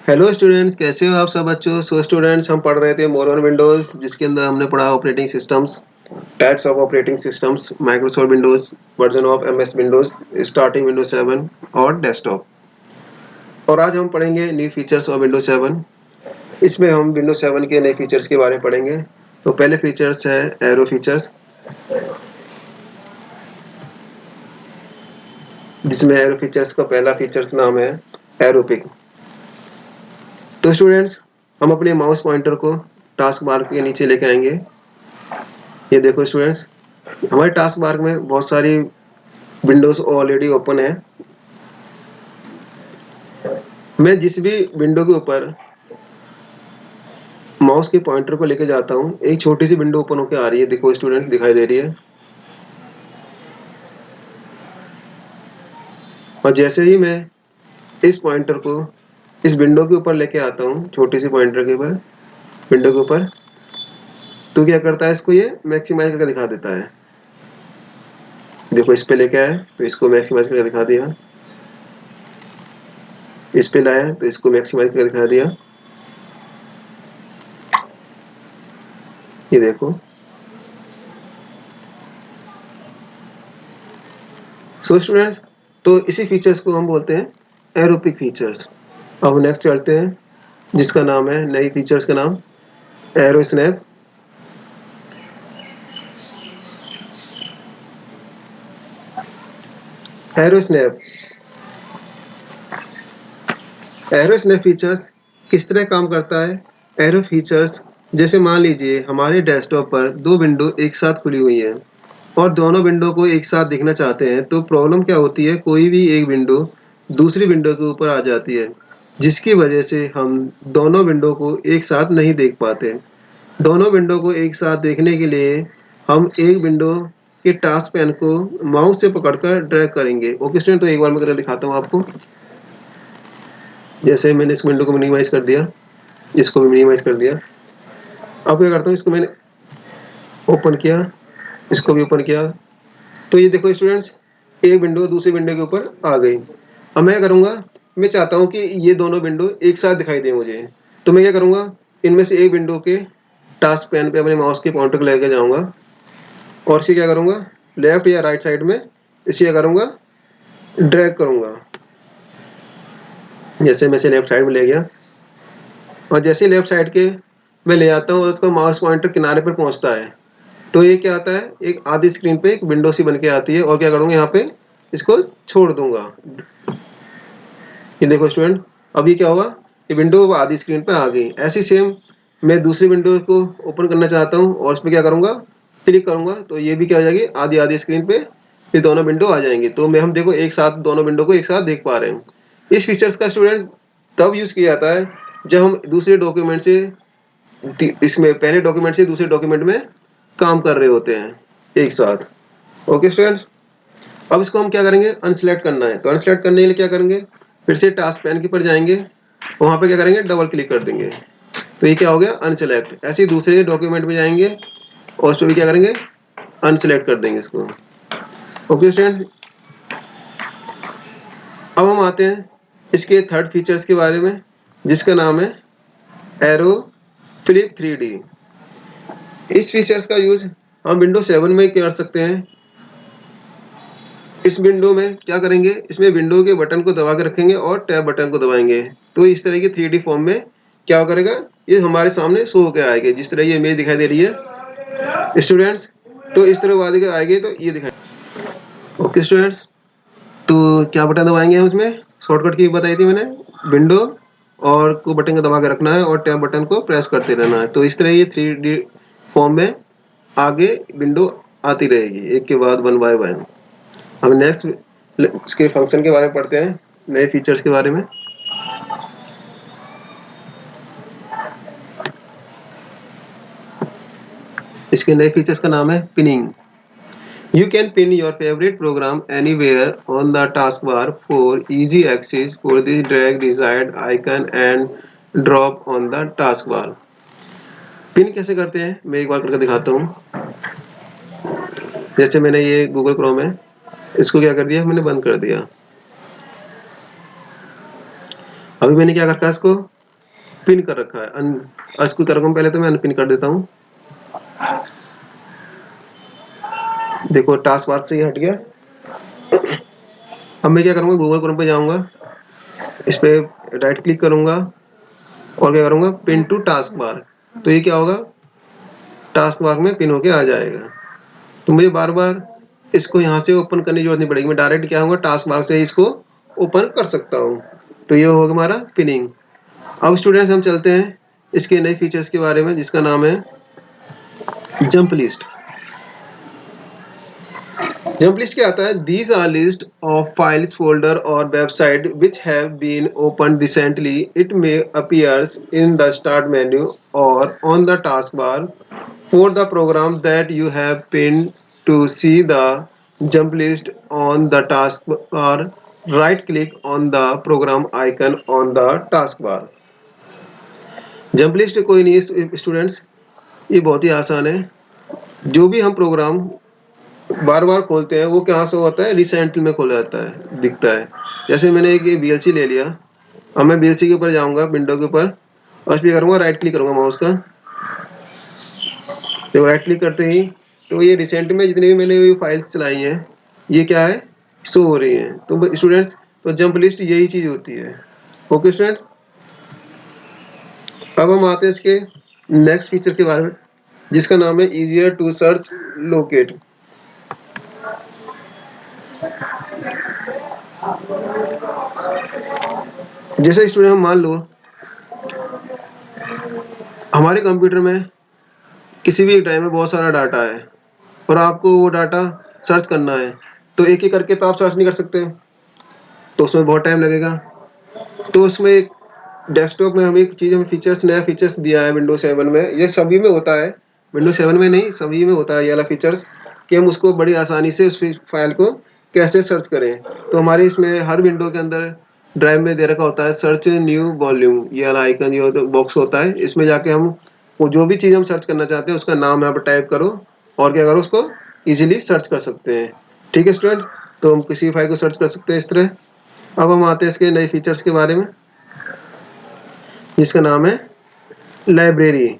Hello students, कैसे हो आप सब बच्चों। सो स्टूडेंट्स, हम पढ़ रहे थे मोर ऑन विंडोज, जिसके अंदर हमने पढ़ा operating systems, types of operating systems, Microsoft Windows, version of MS Windows, starting Windows 7 और डेस्कटॉप। और आज हम पढ़ेंगे न्यू फीचर्स ऑफ विंडोज 7। इसमें हम विंडोज 7 के नए फीचर्स के बारे में पढ़ेंगे। तो पहले फीचर्स है एरो फीचर्स, जिसमें एरो फीचर्स का पहला फीचर्स नाम है एरो पिक। तो स्टूडेंट्स, हम अपने माउस पॉइंटर को टास्क बार के नीचे लेके आएंगे। ये देखो स्टूडेंट्स, हमारे टास्क बार में बहुत सारी विंडोज ऑलरेडी ओपन है। मैं जिस भी विंडो के ऊपर माउस के पॉइंटर को लेके जाता हूँ, एक छोटी सी विंडो ओपन होकर आ रही है। देखो स्टूडेंट, दिखाई दे रही है। और जैसे ही मैं इस पॉइंटर को इस विंडो के ऊपर लेके आता हूँ, छोटी सी पॉइंटर के ऊपर, विंडो के ऊपर, तो क्या करता है, इसको ये मैक्सिमाइज करके दिखा देता है। देखो, इस पे लेके आया तो इसको मैक्सिमाइज करके दिखा दिया, इस पे लाया तो इसको मैक्सिमाइज करके दिखा दिया। ये देखो। सो स्टूडेंट्स, तो इसी फीचर्स को हम बोलते हैं एरोपिक फीचर्स। अब नेक्स्ट चलते हैं, जिसका नाम है, नई फीचर्स का नाम arrow snap. Arrow snap arrow snap features किस तरह काम करता है। एरो फीचर्स, जैसे मान लीजिए हमारे डेस्कटॉप पर दो विंडो एक साथ खुली हुई हैं और दोनों विंडो को एक साथ देखना चाहते हैं, तो प्रॉब्लम क्या होती है, कोई भी एक विंडो दूसरी विंडो के ऊपर आ जाती है, जिसकी वजह से हम दोनों विंडो को एक साथ नहीं देख पाते। दोनों विंडो को एक साथ देखने के लिए हम एक विंडो के टास्क पैन को माउस से पकड़कर ड्रैग करेंगे। ओके स्टूडेंट, तो एक बार मैं करके दिखाता हूँ आपको। जैसे मैंने इस विंडो को मिनिमाइज कर दिया, इसको भी मिनिमाइज कर दिया। अब क्या करता हूँ, इसको मैंने ओपन किया, इसको भी ओपन किया, तो ये देखो स्टूडेंट्स, एक विंडो दूसरी विंडो के ऊपर आ गई। अब मैं करूँगा, मैं चाहता हूँ कि ये दोनों विंडो एक साथ दिखाई दे मुझे, तो मैं क्या करूँगा, इनमें से एक विंडो के टास्क पैन पे अपने माउस के पॉइंटर को लेकर जाऊँगा और इसे क्या करूँगा, लेफ्ट या राइट साइड में इसे क्या करूँगा, ड्रैग करूँगा। जैसे मैं इसे लेफ्ट साइड में ले गया, और जैसे लेफ्ट साइड के मैं ले आता हूँ और उसका माउस पॉइंटर किनारे पर पहुँचता है, तो ये क्या आता है, एक आधी स्क्रीन पे एक विंडो सी बन के आती है। और क्या करूँगा, यहाँ पे इसको छोड़ दूंगा। ये देखो स्टूडेंट, अब ये क्या होगा, ये विंडो आधी स्क्रीन पे आ गई। ऐसी सेम मैं दूसरी विंडो को ओपन करना चाहता हूँ और उस पर क्या करूँगा, क्लिक करूँगा, तो ये भी क्या हो जाएगी, आधी आधी स्क्रीन पे ये दोनों विंडो आ जाएंगे। तो मैं हम देखो एक साथ दोनों विंडो को एक साथ देख पा रहे हैं। इस फीचर्स का स्टूडेंट तब यूज किया जाता है जब हम दूसरे डॉक्यूमेंट से, इसमें पहले डॉक्यूमेंट से दूसरे डॉक्यूमेंट में काम कर रहे होते हैं एक साथ। ओके स्टूडेंट्स, अब इसको हम क्या करेंगे, अनसिलेक्ट करना है। तो अनसिलेक्ट करने के लिए क्या करेंगे, फिर से टास्क पैन के ऊपर जाएंगे, वहां पे क्या करेंगे, डबल क्लिक कर देंगे, तो ये क्या हो गया, अनसिलेक्ट। ऐसे ही दूसरे डॉक्यूमेंट में जाएंगे और उस पर भी क्या करेंगे, अनसिलेक्ट कर देंगे इसको। ओके स्टूडेंट, अब हम आते हैं इसके थर्ड फीचर्स के बारे में, जिसका नाम है एरो फ्लिप 3D। इस फीचर्स का यूज हम विंडो 7 में कर सकते हैं। इस विंडो में क्या करेंगे, इसमें विंडो के बटन को दबा के रखेंगे और टैब बटन को दबाएंगे, तो इस तरह की 3D फॉर्म में क्या करेगा, ये हमारे सामने शो होकर आएगी। जिस तरह ये इमेज दिखाई दे रही है स्टूडेंट्स, तो इस तरह वादी आएगी, तो ये दिखाई। ओके स्टूडेंट्स, तो क्या बटन दबाएंगे हम उसमें, शॉर्टकट की बताई थी मैंने, विंडो और को बटन को दबा के रखना है और टैब बटन को प्रेस करते रहना है। तो इस तरह ये 3D फॉर्म में आगे विंडो आती रहेगी, एक के बाद वन बाय वन। अब नेक्स्ट इसके फंक्शन के बारे में पढ़ते हैं, नए फीचर्स के बारे में। इसके नए फीचर्स का नाम है pinning. You can pin your favourite program anywhere on the task bar for easy access for the drag desired icon and drop on the task bar. Pin कैसे करते हैं, मैं एक बार करके दिखाता हूँ। जैसे मैंने ये गूगल क्रोम है, इसको क्या कर दिया, मैंने बंद कर दिया। अभी मैंने क्या रखा है, इसको पिन कर रखा है। इसको कर रखा हूँ, पहले तो मैं अनपिन कर देता हूँ। देखो टास्क बार से ही हट गया। अब मैं क्या करूँगा, गूगल क्रोम पे जाऊँगा, इस पे राइट क्लिक करूँगा और क्या करूँगा, पिन टू टास्क बार। तो ये क्या होगा, टास्क बार में पिन होके आ जाएगा। तो मुझे बार बार इसको यहाँ से ओपन करने की जरूरत नहीं पड़ेगी, मैं डायरेक्ट क्या होगा, टास्क बार से इसको ओपन कर सकता हूँ। तो ये होगा हमारा पिनिंग। अब स्टूडेंट्स हम चलते हैं इसके नए फीचर्स के बारे में, जिसका नाम है जंप लिस्ट। जंप लिस्ट क्या आता है, these are list of files, folder और website which have been open recently. It may appears in the start menu और on the task bar for the program that you have pinned. To see the jump list on the taskbar, right click on the program icon on the taskbar. Jump list कोई नहीं है students, ये बहुत ही आसान है। जो भी हम प्रोग्राम बार बार खोलते हैं वो कहाँ से होता है, रिसेंटली में खोला जाता है, दिखता है। जैसे मैंने एक बीएलसी ले लिया, अब मैं बीएलसी के ऊपर जाऊंगा, विंडो के ऊपर, और इस पर करूँगा राइट क्लिक करूँगा माउस का। तो राइट क्लिक करते ही तो ये रिसेंट में जितनी भी मैंने फाइल्स चलाई हैं ये क्या है, शो हो रही हैं। तो स्टूडेंट्स, तो जंप लिस्ट यही चीज होती है। ओके स्टूडेंट्स, अब हम आते हैं इसके नेक्स्ट फीचर के बारे में, जिसका नाम है इजियर टू सर्च लोकेट। जैसे स्टूडेंट हम मान लो हमारे कंप्यूटर में किसी भी ड्राइव में बहुत सारा डाटा है और आपको वो डाटा सर्च करना है, तो एक एक करके तो आप सर्च नहीं कर सकते, तो उसमें बहुत टाइम लगेगा। तो उसमें एक डेस्कटॉप में हमें एक चीज़, हमें फीचर्स, नया फीचर्स दिया है विंडोज 7 में। ये सभी में होता है, विंडोज 7 में नहीं सभी में होता है ये वाला फीचर्स, कि हम उसको बड़ी आसानी से उस फाइल को कैसे सर्च करें। तो हमारे इसमें हर विंडो के अंदर ड्राइव में दे रखा होता है सर्च न्यू वॉल्यूम, ये वाला आइकन, ये बॉक्स होता है। इसमें जाके हम वो जो भी चीज़ हम सर्च करना चाहते हैं उसका नाम यहाँ पर टाइप करो और क्या करो, उसको ईजिली सर्च कर सकते हैं। ठीक है स्टूडेंट, तो हम किसी फाइल को सर्च कर सकते हैं इस तरह। अब हम आते हैं इसके नए फीचर्स के बारे में, जिसका नाम है library.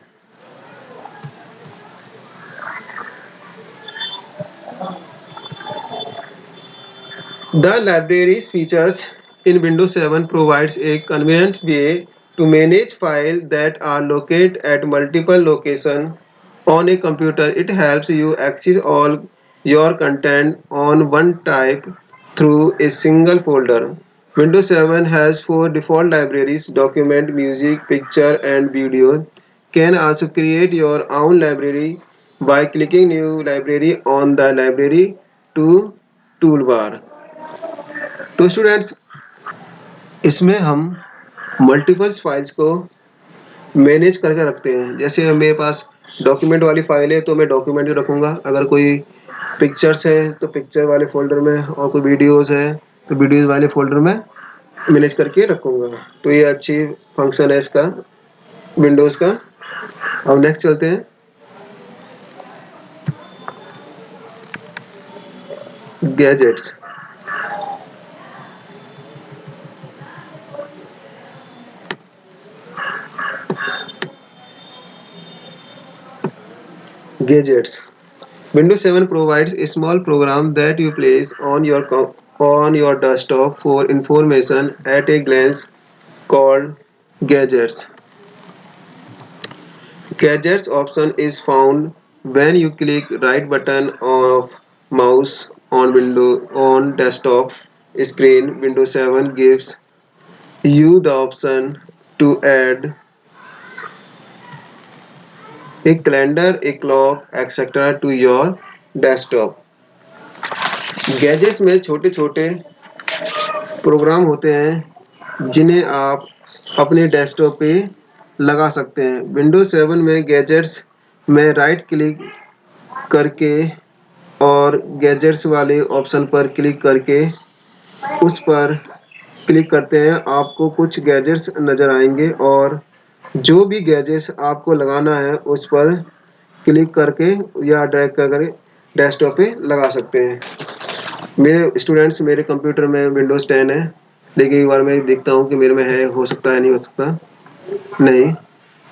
The library's features in Windows 7 provides a convenient way to manage files that are located at multiple locations on a computer. It helps you access all your content on one type through a single folder. Windows 7 has 4 default libraries: document, music, picture, and video. Can also create your own library by clicking new library on the library to toolbar. तो students, इसमें हम multiples files को manage करके रखते हैं। जैसे मेरे पास document वाली फाइल है तो मैं डॉक्यूमेंट रखूँगा, अगर कोई पिक्चर्स है तो पिक्चर वाले फोल्डर में, और कोई वीडियोस है तो वीडियोस वाले फोल्डर में मैनेज करके रखूँगा। तो ये अच्छी फंक्शन है इसका, विंडोज़ का। अब नेक्स्ट चलते हैं, gadgets. Gadgets. Windows 7 provides a small program that you place on your desktop for information at a glance called Gadgets. Gadgets option is found when you click right button of mouse on desktop screen. Windows 7 gives you the option to add a calendar, a clock, etc. to your desktop. Gadgets में छोटे छोटे programme होते हैं जिन्हें आप अपने desktop पे लगा सकते हैं। विंडोज 7 में गैजेट्स में राइट क्लिक करके और गैजेट्स वाले ऑप्शन पर क्लिक करके उस पर क्लिक करते हैं, आपको कुछ गैजेट्स नज़र आएंगे और जो भी गैजेट्स आपको लगाना है उस पर क्लिक करके या ड्रैग करके डेस्कटॉप पे लगा सकते हैं। मेरे स्टूडेंट्स, मेरे कंप्यूटर में विंडोज़ 10 है, लेकिन एक बार मैं देखता हूँ कि मेरे में है, हो सकता है नहीं हो सकता। नहीं,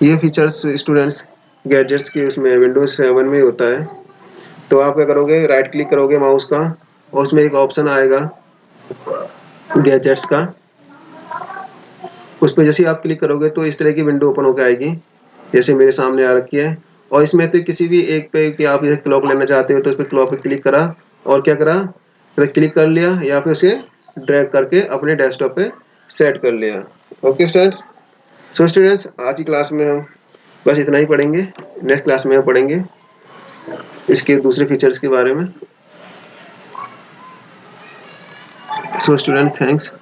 ये फीचर्स स्टूडेंट्स गैजेट्स के उसमें विंडोज 7 में होता है। तो आप क्या करोगे, राइट क्लिक करोगे माउस का और उसमें एक ऑप्शन आएगा गैजेट्स का, उस पर जैसे ही आप क्लिक करोगे तो इस तरह की विंडो ओपन होकर आएगी, जैसे मेरे सामने आ रखी है। और इसमें तो किसी भी एक पे कि आप ये क्लॉक लेना चाहते हो तो उस पर क्लॉक पे क्लिक करा और क्या करा, तो क्लिक कर लिया या फिर उसे ड्रैग करके अपने डेस्कटॉप पे सेट कर लिया। ओके स्टूडेंट्स, सो स्टूडेंट्स आज की क्लास में हम बस इतना ही पढ़ेंगे। नेक्स्ट क्लास में हम पढ़ेंगे इसके दूसरे फीचर्स के बारे में। So student thanks.